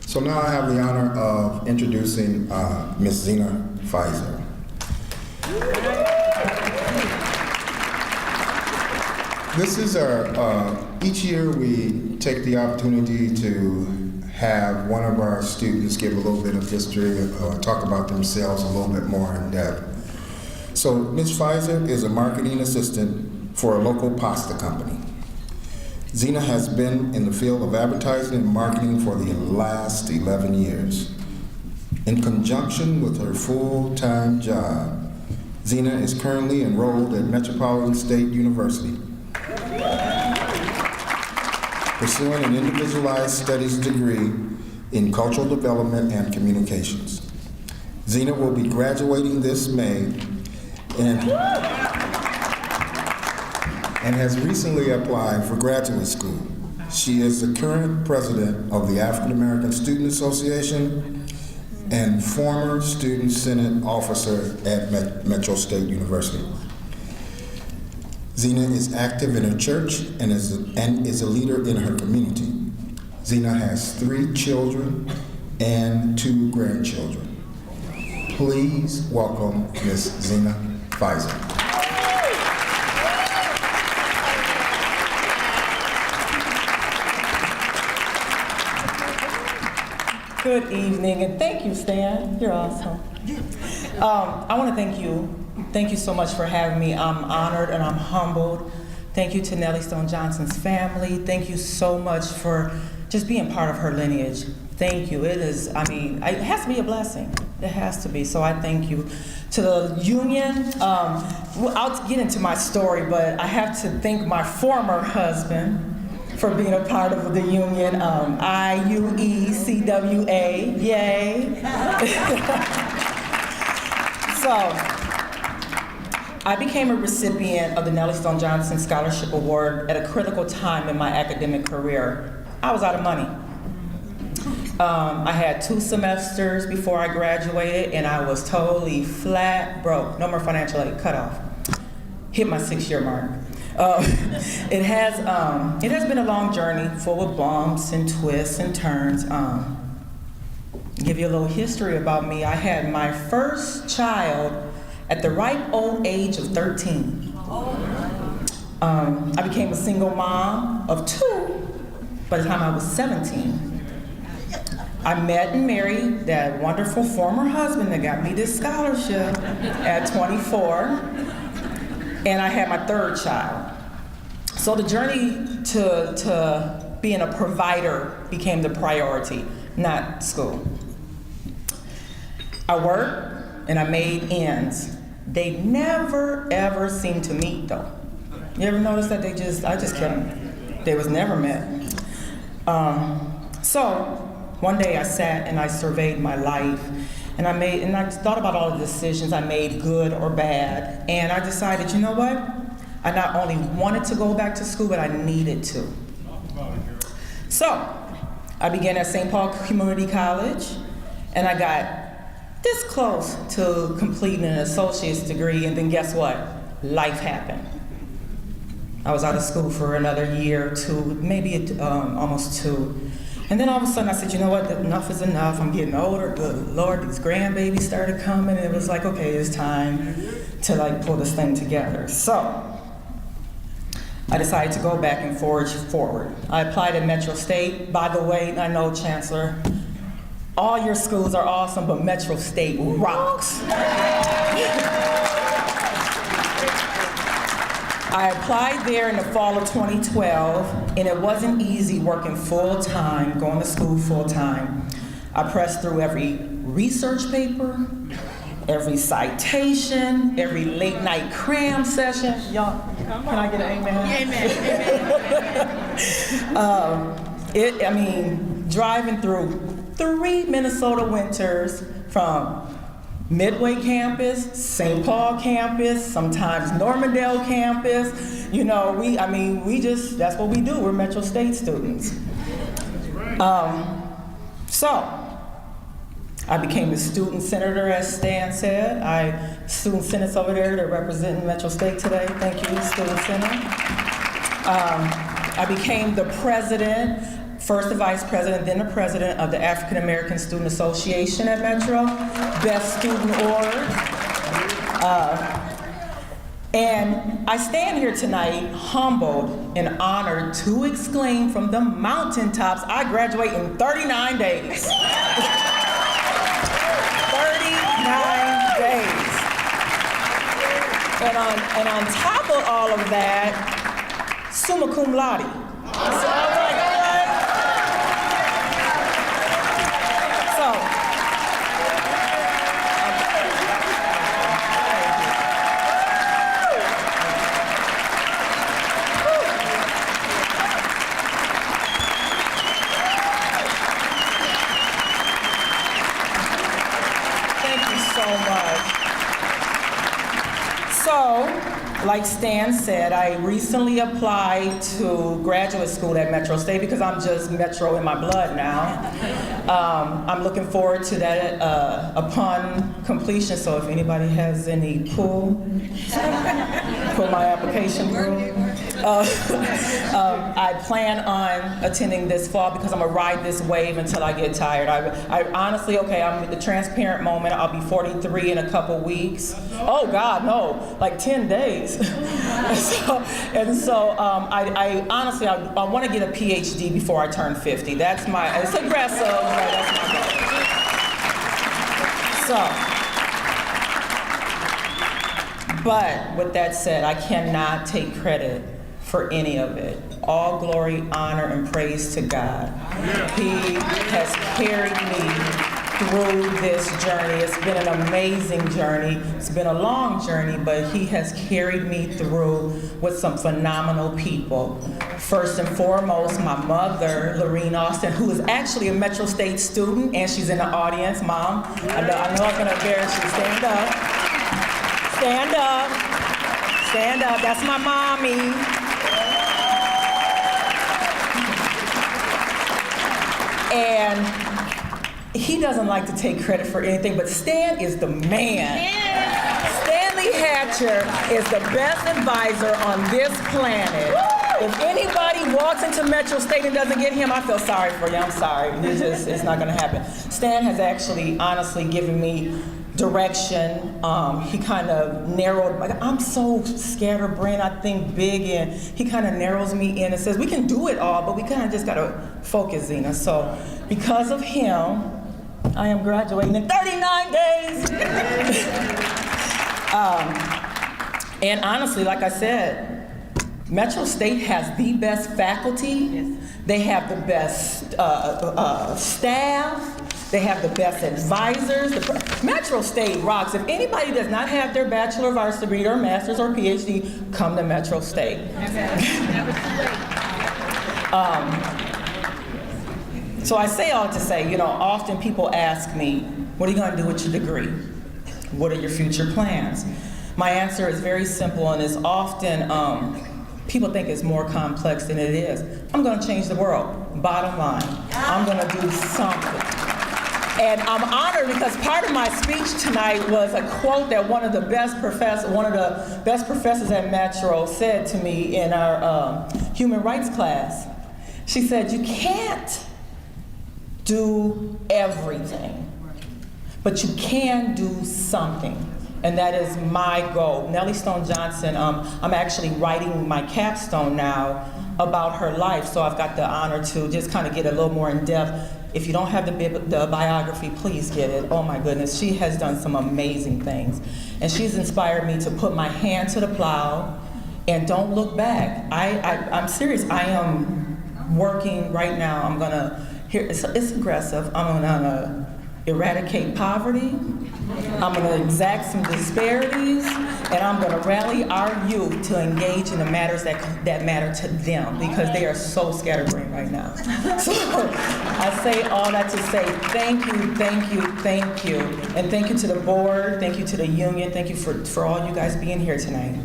So now I have the honor of introducing Ms. Zina Fizer. This is each year we take the opportunity to have one of our students give a little bit of history, talk about themselves a little bit more in depth. So Ms. Fizer is a marketing assistant for a local pasta company. Zina has been in the field of advertising and marketing for the last 11 years. In conjunction with her full-time job, Zina is currently enrolled at Metropolitan State University, pursuing an individualized studies degree in cultural development and communications. Zina will be graduating this May and has recently applied for graduate school. She is the current president of the African American Student Association and former Student Senate officer at Metro State University. Zina is active in her church and is a leader in her community. Zina has 3 children and 2 grandchildren. Please welcome Ms. Zina Fizer. Good evening, and thank you, Stan. You're awesome. I want to thank you. Thank you so much for having me. I'm honored and I'm humbled. Thank you to Nellie Stone Johnson's family. Thank you so much for just being part of her lineage. Thank you. It is, it has to be a blessing. It has to be. So I thank you. To the union, I'll get into my story, but I have to thank my former husband for being a part of the union. IUECWA, yay. So, I became a recipient of the Nellie Stone Johnson Scholarship Award at a critical time in my academic career. I was out of money. I had 2 semesters before I graduated, and I was totally flat broke. No more financial aid, cut off. Hit my 6-year mark. It has been a long journey, full of bumps and twists and turns. Give you a little history about me. I had my first child at the ripe old age of 13. I became a single mom of 2 by the time I was 17. I met and married that wonderful former husband that got me this scholarship at 24. And I had my 3rd child. So the journey to being a provider became the priority, not school. I worked and I made ends. They never ever seemed to meet though. You ever notice that I just couldn't, they was never met. So one day I sat and I surveyed my life. And I thought about all the decisions I made, good or bad, and I decided, you know what? I not only wanted to go back to school, but I needed to. So, I began at St. Paul Community College, and I got this close to completing an associate's degree, and then guess what? Life happened. I was out of school for another year or 2, maybe almost 2. And then all of a sudden I said, you know what, enough is enough. I'm getting older, good Lord, these grandbabies started coming, and it was like, okay, it's time to pull this thing together. So, I decided to go back and forge forward. I applied at Metro State. By the way, I know, Chancellor, all your schools are awesome, but Metro State rocks. I applied there in the fall of 2012, and it wasn't easy working full-time, going to school full-time. I pressed through every research paper, every citation, every late-night cram session. Y'all, can I get an amen? Amen. Driving through 3 Minnesota winters from Midway campus, St. Paul campus, sometimes Normandale campus. You know, that's what we do. We're Metro State students. So, I became a student senator, as Stan said. Student senate's over there. They're representing Metro State today. Thank you, student senate. I became the president, first the vice president, then the president of the African American Student Association at Metro, best student org. And I stand here tonight humbled and honored to exclaim from the mountaintops, I graduate in 39 days. 39 days. And on top of all of that, summa cum laude. So I was like, like Stan said, I recently applied to graduate school at Metro State because I'm just Metro in my blood now. I'm looking forward to that upon completion, so if anybody has any pull my application through. I plan on attending this fall because I'm gonna ride this wave until I get tired. I honestly, okay, I'm at the transparent moment. I'll be 43 in a couple weeks. Oh God, no, like 10 days. I honestly, I want to get a PhD before I turn 50. It's aggressive, but that's my goal. But with that said, I cannot take credit for any of it. All glory, honor, and praise to God. He has carried me through this journey. It's been an amazing journey. It's been a long journey, but He has carried me through with some phenomenal people. First and foremost, my mother, Lorene Austin, who is actually a Metro State student, and she's in the audience. Mom, I know I'm gonna embarrass you. Stand up. Stand up. Stand up. That's my mommy. And he doesn't like to take credit for anything, but Stan is the man. Yeah. Stanley Hatcher is the best advisor on this planet. If anybody walks into Metro State and doesn't get him, I feel sorry for you. I'm sorry. It's not going to happen. Stan has actually, honestly, given me direction. He kind of narrowed, I'm so scatterbrained, I think big, and he kind of narrows me in and says, we can do it all, but we kind of just got to focus, Zina. So because of him, I am graduating in 39 days. And honestly, like I said, Metro State has the best faculty. Yes. They have the best staff. They have the best advisors. Metro State rocks. If anybody does not have their Bachelor of Arts degree or Master's or PhD, come to Metro State. So I say all to say, often people ask me, what are you going to do with your degree? What are your future plans? My answer is very simple, and it's often, people think it's more complex than it is. I'm going to change the world. Bottom line, I'm going to do something. And I'm honored because part of my speech tonight was a quote that one of the best professors at Metro said to me in our human rights class. She said, you can't do everything, but you can do something. And that is my goal. Nellie Stone Johnson, I'm actually writing my capstone now about her life, so I've got the honor to just kind of get a little more in depth. If you don't have the biography, please get it. Oh my goodness, she has done some amazing things. And she's inspired me to put my hand to the plow and don't look back. I'm serious, I am working right now. I'm gonna, it's aggressive, I'm gonna eradicate poverty, I'm going to exact some disparities, and I'm going to rally our youth to engage in the matters that matter to them, because they are so scatterbrained right now. So I say all that to say thank you, thank you, thank you. And thank you to the board, thank you to the union, thank you for all you guys being here tonight.